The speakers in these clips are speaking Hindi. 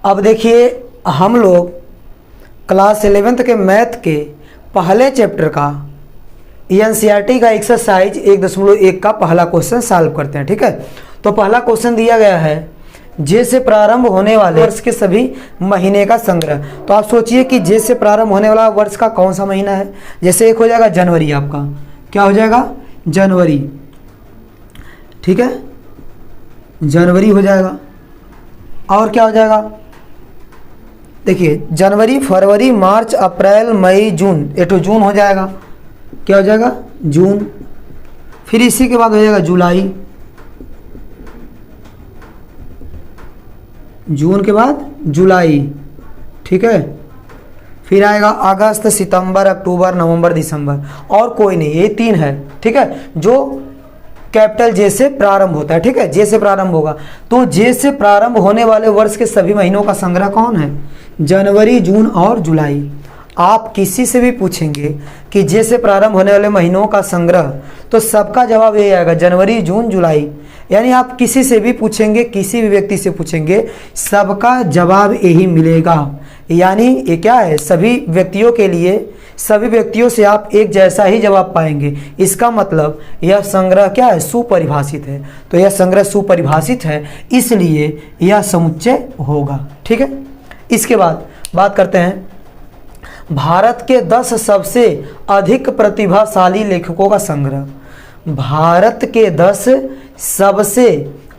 अब देखिए, हम लोग क्लास 11th के मैथ के पहले चैप्टर का एनसीईआरटी का एक्सरसाइज 1.1 का पहला क्वेश्चन सॉल्व करते हैं। ठीक है, तो पहला क्वेश्चन दिया गया है जे से प्रारंभ होने वाले वर्ष के सभी महीने का संग्रह। तो आप सोचिए कि जे से प्रारंभ होने वाला वर्ष का कौन सा महीना है। जैसे एक हो जाएगा जनवरी, आपका क्या हो जाएगा जनवरी, ठीक है, जनवरी हो जाएगा। और क्या हो जाएगा, देखिए जनवरी, फरवरी, मार्च, अप्रैल, मई, जून, ये तो जून हो जाएगा। क्या हो जाएगा जून। फिर इसी के बाद हो जाएगा जुलाई, जून के बाद जुलाई, ठीक है। फिर आएगा अगस्त, सितंबर, अक्टूबर, नवंबर, दिसंबर, और कोई नहीं, ये 3 है। ठीक है, जो कैपिटल जे से प्रारंभ होता है। ठीक है, जे से प्रारंभ होगा। तो जे से प्रारंभ होने वाले वर्ष के सभी महीनों का संग्रह कौन है, जनवरी, जून और जुलाई। आप किसी से भी पूछेंगे कि जे से प्रारंभ होने वाले महीनों का संग्रह, तो सबका जवाब यही आएगा जनवरी, जून, जुलाई। यानी आप किसी से भी पूछेंगे, किसी भी व्यक्ति से पूछेंगे, सबका जवाब यही मिलेगा। यानी ये क्या है, सभी व्यक्तियों के लिए, सभी व्यक्तियों से आप एक जैसा ही जवाब पाएंगे। इसका मतलब यह संग्रह क्या है, सुपरिभाषित है। तो यह संग्रह सुपरिभाषित है, इसलिए यह समुच्चय होगा। ठीक है, इसके बाद बात करते हैं भारत के 10 सबसे अधिक प्रतिभाशाली लेखकों का संग्रह। भारत के 10 सबसे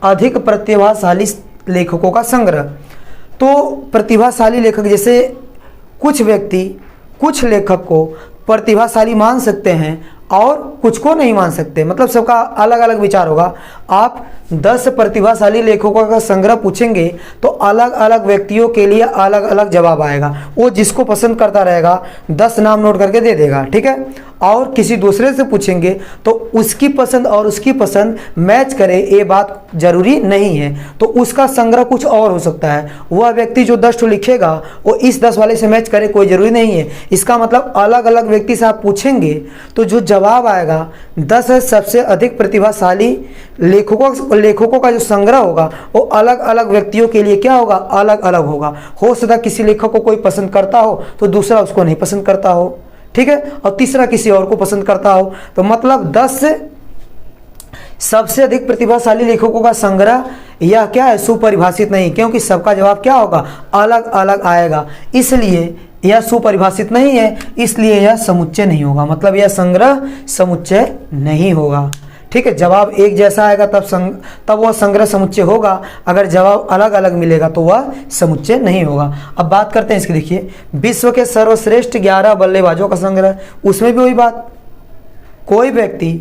अधिक प्रतिभाशाली लेखकों का संग्रह। तो प्रतिभाशाली लेखक, जैसे कुछ व्यक्ति, कुछ लेखक को प्रतिभाशाली मान सकते हैं और कुछ को नहीं मान सकते, मतलब सबका अलग अलग विचार होगा। आप 10 प्रतिभाशाली लेखकों का संग्रह पूछेंगे तो अलग अलग व्यक्तियों के लिए अलग अलग जवाब आएगा। वो जिसको पसंद करता रहेगा 10 नाम नोट करके दे देगा। ठीक है, और किसी दूसरे से पूछेंगे तो उसकी पसंद और उसकी पसंद मैच करे, ये बात जरूरी नहीं है। तो उसका संग्रह कुछ और हो सकता है। वह व्यक्ति जो 10 लिखेगा वो इस 10 वाले से मैच करे, कोई जरूरी नहीं है। इसका मतलब अलग अलग व्यक्ति से आप पूछेंगे तो जो जवाब आएगा 10 सबसे अधिक प्रतिभाशाली लेखकों का जो संग्रह होगा वो अलग अलग व्यक्तियों के लिए क्या होगा, अलग अलग होगा। हो सकता है किसी लेखक को कोई पसंद करता हो तो दूसरा उसको नहीं पसंद करता हो, ठीक है, और तीसरा किसी और को पसंद करता हो। तो मतलब 10 सबसे अधिक प्रतिभाशाली लेखकों का संग्रह यह क्या है, सुपरिभाषित नहीं, क्योंकि सबका जवाब क्या होगा, अलग अलग आएगा। इसलिए यह सुपरिभाषित नहीं है, इसलिए यह समुच्चय नहीं होगा, मतलब यह संग्रह समुच्चय नहीं होगा। ठीक है, जवाब एक जैसा आएगा तब वह संग्रह समुच्चय होगा। अगर जवाब अलग अलग मिलेगा तो वह समुच्चय नहीं होगा। अब बात करते हैं इसकी। देखिए, विश्व के सर्वश्रेष्ठ 11 बल्लेबाजों का संग्रह, उसमें भी वही बात, कोई व्यक्ति,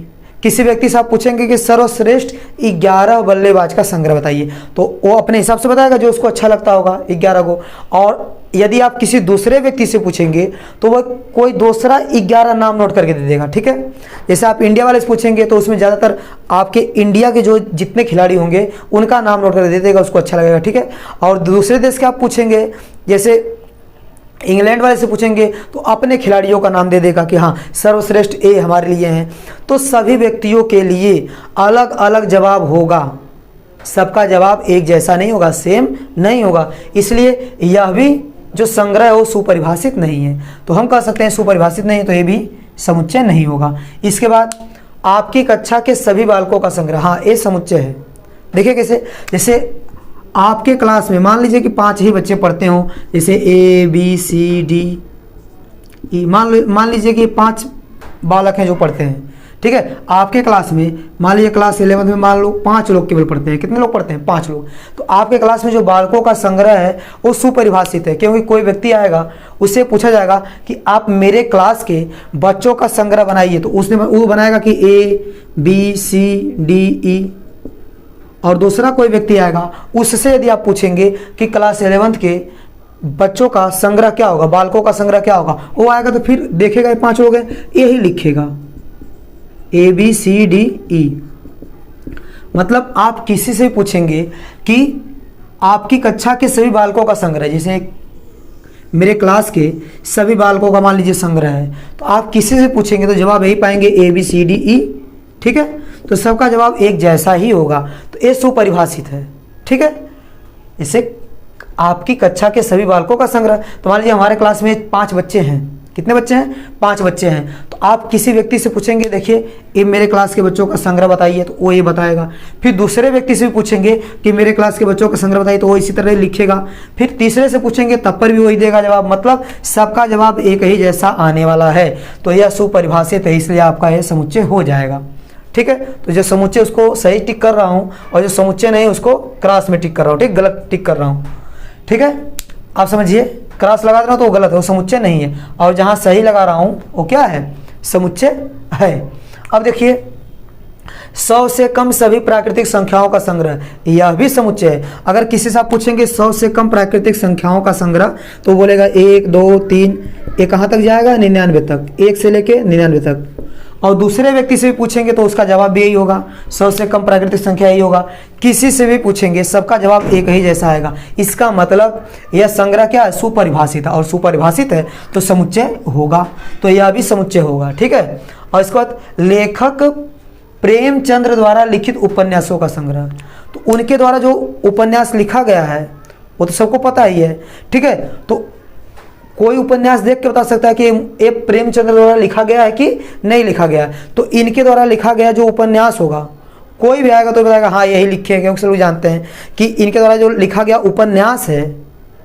किसी व्यक्ति से आप पूछेंगे कि सर्वश्रेष्ठ 11 बल्लेबाज का संग्रह बताइए, तो वो अपने हिसाब से बताएगा जो उसको अच्छा लगता होगा 11 को। और यदि आप किसी दूसरे व्यक्ति से पूछेंगे तो वह कोई दूसरा 11 नाम नोट करके दे देगा। ठीक है, जैसे आप इंडिया वाले से पूछेंगे तो उसमें ज़्यादातर आपके इंडिया के जो जितने खिलाड़ी होंगे उनका नाम नोट करके दे देगा, उसको अच्छा लगेगा। ठीक है, और दूसरे देश के आप पूछेंगे, जैसे इंग्लैंड वाले से पूछेंगे तो अपने खिलाड़ियों का नाम दे देगा कि हाँ सर्वश्रेष्ठ ए हमारे लिए हैं। तो सभी व्यक्तियों के लिए अलग अलग जवाब होगा, सबका जवाब एक जैसा नहीं होगा, सेम नहीं होगा। इसलिए यह भी जो संग्रह है वो सुपरिभाषित नहीं है। तो हम कह सकते हैं सुपरिभाषित नहीं है, तो ये भी समुच्चय नहीं होगा। इसके बाद आपकी कक्षा के सभी बालकों का संग्रह, हाँ ये समुच्चय है। देखिए कैसे, जैसे आपके क्लास में मान लीजिए कि 5 ही बच्चे पढ़ते हो, जैसे A B C D E, मान लीजिए कि 5 बालक हैं जो पढ़ते हैं। ठीक है, आपके क्लास में मान लीजिए क्लास 11 में मान लो 5 लोग केवल पढ़ते हैं। कितने लोग पढ़ते हैं, 5 लोग। तो आपके क्लास में जो बालकों का संग्रह है वो सुपरिभाषित है, क्योंकि कोई व्यक्ति आएगा उससे पूछा जाएगा कि आप मेरे क्लास के बच्चों का संग्रह बनाइए, तो उसने वो बनाएगा कि A B C D E। और दूसरा कोई व्यक्ति आएगा, उससे यदि आप पूछेंगे कि क्लास 11 के बच्चों का संग्रह क्या होगा, बालकों का संग्रह क्या होगा, वो आएगा तो फिर देखेगा ये 5 लोग हैं, यही लिखेगा A B C D E। मतलब आप किसी से पूछेंगे कि आपकी कक्षा के सभी बालकों का संग्रह, जैसे मेरे क्लास के सभी बालकों का मान लीजिए संग्रह है, तो आप किसी से पूछेंगे तो जवाब यही पाएंगे A B C D E। ठीक है, तो सबका जवाब एक जैसा ही होगा, तो ये सुपरिभाषित है। ठीक है, इसे आपकी कक्षा के सभी बालकों का संग्रह। तो मान लीजिए हमारे क्लास में 5 बच्चे हैं, कितने बच्चे हैं, 5 बच्चे हैं। तो आप किसी व्यक्ति से पूछेंगे देखिए ये मेरे क्लास के बच्चों का संग्रह बताइए, तो वो ये बताएगा। फिर दूसरे व्यक्ति से भी पूछेंगे कि मेरे क्लास के बच्चों का संग्रह बताइए, तो वो इसी तरह लिखेगा। फिर तीसरे से पूछेंगे तब पर भी वही देगा जवाब, मतलब सबका जवाब एक ही जैसा आने वाला है। तो यह सुपरिभाषित है, इसलिए आपका यह समुच्चय हो जाएगा। ठीक है, तो जो समुच्चय उसको सही टिक कर रहा हूँ और जो समुच्चय नहीं उसको क्रॉस में टिक कर रहा हूँ, ठीक, गलत टिक कर रहा हूँ। ठीक है, आप समझिए, क्रॉस लगा रहा हूँ तो वो गलत है, वो समुच्चय नहीं है, और जहाँ सही लगा रहा हूँ वो क्या है, समुच्चय है। अब देखिए 100 से कम सभी प्राकृतिक संख्याओं का संग्रह, यह भी समुच्चय है। अगर किसी से आप पूछेंगे 100 से कम प्राकृतिक संख्याओं का संग्रह, तो बोलेगा 1 2 3, ये कहाँ तक जाएगा, 99 तक, 1 से लेके 99 तक। और दूसरे व्यक्ति से भी पूछेंगे तो उसका जवाब भी यही होगा, 100 से कम प्राकृतिक संख्या यही होगा। किसी से भी पूछेंगे सबका जवाब एक ही जैसा आएगा। इसका मतलब यह संग्रह क्या है, सुपरिभाषित है, और सुपरिभाषित है तो समुच्चय होगा, तो यह भी समुच्चय होगा। ठीक है, और इसके बाद लेखक प्रेमचंद्र द्वारा लिखित उपन्यासों का संग्रह, तो उनके द्वारा जो उपन्यास लिखा गया है वो तो सबको पता ही है। ठीक है, तो कोई उपन्यास देख के बता सकता है कि ये प्रेमचंद्र द्वारा लिखा गया है कि नहीं लिखा गया है। तो इनके द्वारा लिखा गया जो उपन्यास होगा, कोई भी आएगा तो बताएगा हाँ यही लिखे हैं, क्योंकि सभी जानते हैं कि इनके द्वारा जो लिखा गया उपन्यास है,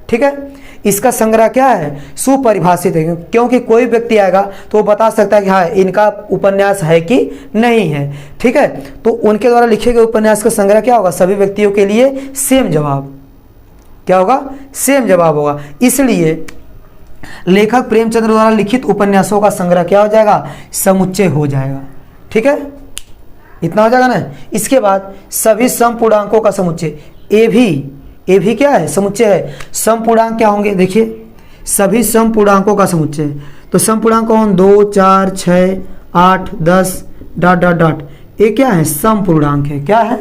ठीक है, इसका संग्रह क्या है, सुपरिभाषित है। क्योंकि कोई व्यक्ति आएगा तो वो बता सकता है कि हाँ इनका उपन्यास है कि नहीं है। ठीक है, तो उनके द्वारा लिखे गए उपन्यास का संग्रह क्या होगा, सभी व्यक्तियों के लिए सेम जवाब क्या होगा, सेम जवाब होगा। इसलिए लेखक प्रेमचंद्र द्वारा लिखित उपन्यासों का संग्रह क्या हो जाएगा, समुच्चय हो जाएगा। ठीक है, इतना हो जाएगा ना। इसके बाद सभी समपूर्णांकों का समुच्चय, ये भी क्या है, समुच्चय है। समपूर्णांक क्या होंगे, देखिए सभी समपूर्णांकों का समुच्चय, तो समपूर्णांक कौन, 2 4 6 8 10 डॉट डॉट डॉट, ये क्या है, समपूर्णांक है। क्या है,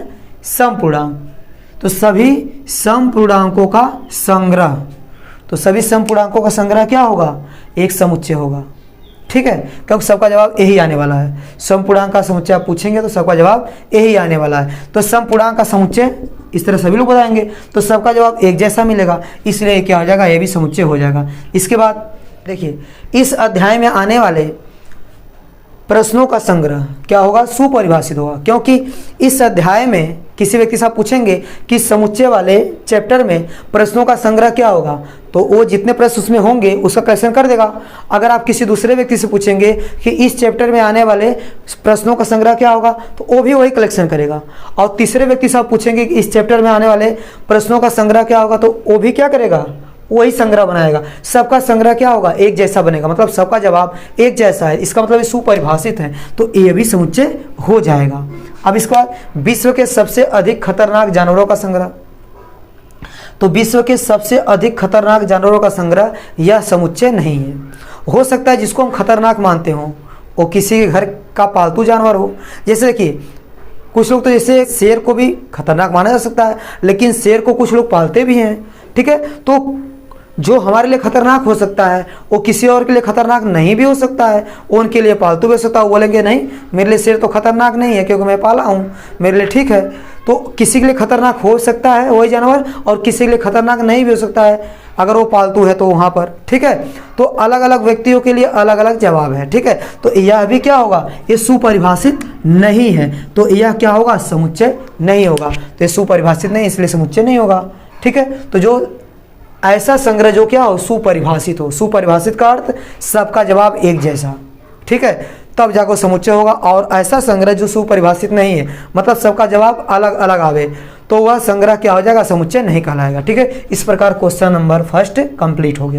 समपूर्णांक। तो सभी समपूर्णांकों का संग्रह, तो सभी समपूर्णांकों का संग्रह क्या होगा, एक समुच्चय होगा। ठीक है, क्योंकि सबका जवाब यही आने वाला है। समपूर्णांक का समुच्चय आप पूछेंगे तो सबका जवाब यही आने वाला है। तो समपूर्णांक का समुच्चय इस तरह सभी लोग बताएंगे तो सबका जवाब एक जैसा मिलेगा, इसलिए क्या हो जाएगा, ये भी समुच्चय हो जाएगा। इसके बाद देखिए इस अध्याय में आने वाले प्रश्नों का संग्रह क्या होगा, सुपरिभाषित होगा। क्योंकि इस अध्याय में किसी व्यक्ति से आप पूछेंगे कि समुच्चय वाले चैप्टर में प्रश्नों का संग्रह क्या होगा, तो वो जितने प्रश्न उसमें होंगे उसका कलेक्शन कर देगा। अगर आप किसी दूसरे व्यक्ति से पूछेंगे कि इस चैप्टर में आने वाले प्रश्नों का संग्रह क्या होगा, तो वो भी वही कलेक्शन करेगा। और तीसरे व्यक्ति से आप पूछेंगे कि इस चैप्टर में आने वाले प्रश्नों का संग्रह क्या होगा, तो वो भी क्या करेगा, वही संग्रह बनाएगा। सबका संग्रह क्या होगा, एक जैसा बनेगा, मतलब सबका जवाब एक जैसा है। इसका मतलब ये सुपरिभाषित है, तो ये भी समुच्चय हो जाएगा। अब इसके बाद विश्व के सबसे अधिक खतरनाक जानवरों का संग्रह, तो विश्व के सबसे अधिक खतरनाक जानवरों का संग्रह यह समुच्चय नहीं है। हो सकता है जिसको हम खतरनाक मानते हो वो किसी के घर का पालतू जानवर हो। जैसे देखिए कुछ लोग तो जैसे शेर को भी खतरनाक माना जा सकता है, लेकिन शेर को कुछ लोग पालते भी हैं। ठीक है, तो जो हमारे लिए खतरनाक हो सकता है वो किसी और के लिए खतरनाक नहीं भी हो सकता है, वो उनके लिए पालतू भी हो सकता है। वो बोलेंगे नहीं मेरे लिए शेर तो खतरनाक नहीं है क्योंकि मैं पाला हूँ, मेरे लिए ठीक है। तो किसी के लिए खतरनाक हो सकता है वही जानवर, और किसी के लिए खतरनाक नहीं भी हो सकता है अगर वो पालतू है तो वहाँ पर। ठीक है, तो अलग अलग व्यक्तियों के लिए अलग अलग जवाब है। ठीक है, तो यह भी क्या होगा, ये सुपरिभाषित नहीं है, तो यह क्या होगा, समुच्चय नहीं होगा। तो ये सुपरिभाषित नहीं, इसलिए समुच्चय नहीं होगा। ठीक है, तो जो ऐसा संग्रह जो क्या हो, सुपरिभाषित हो। सुपरिभाषित का अर्थ सबका जवाब एक जैसा, ठीक है, तब जाकर समुच्चय होगा। और ऐसा संग्रह जो सुपरिभाषित नहीं है, मतलब सबका जवाब अलग अलग आवे, तो वह संग्रह क्या हो जाएगा, समुच्चय नहीं कहलाएगा। ठीक है, इस प्रकार क्वेश्चन नंबर 1 कंप्लीट हो गया।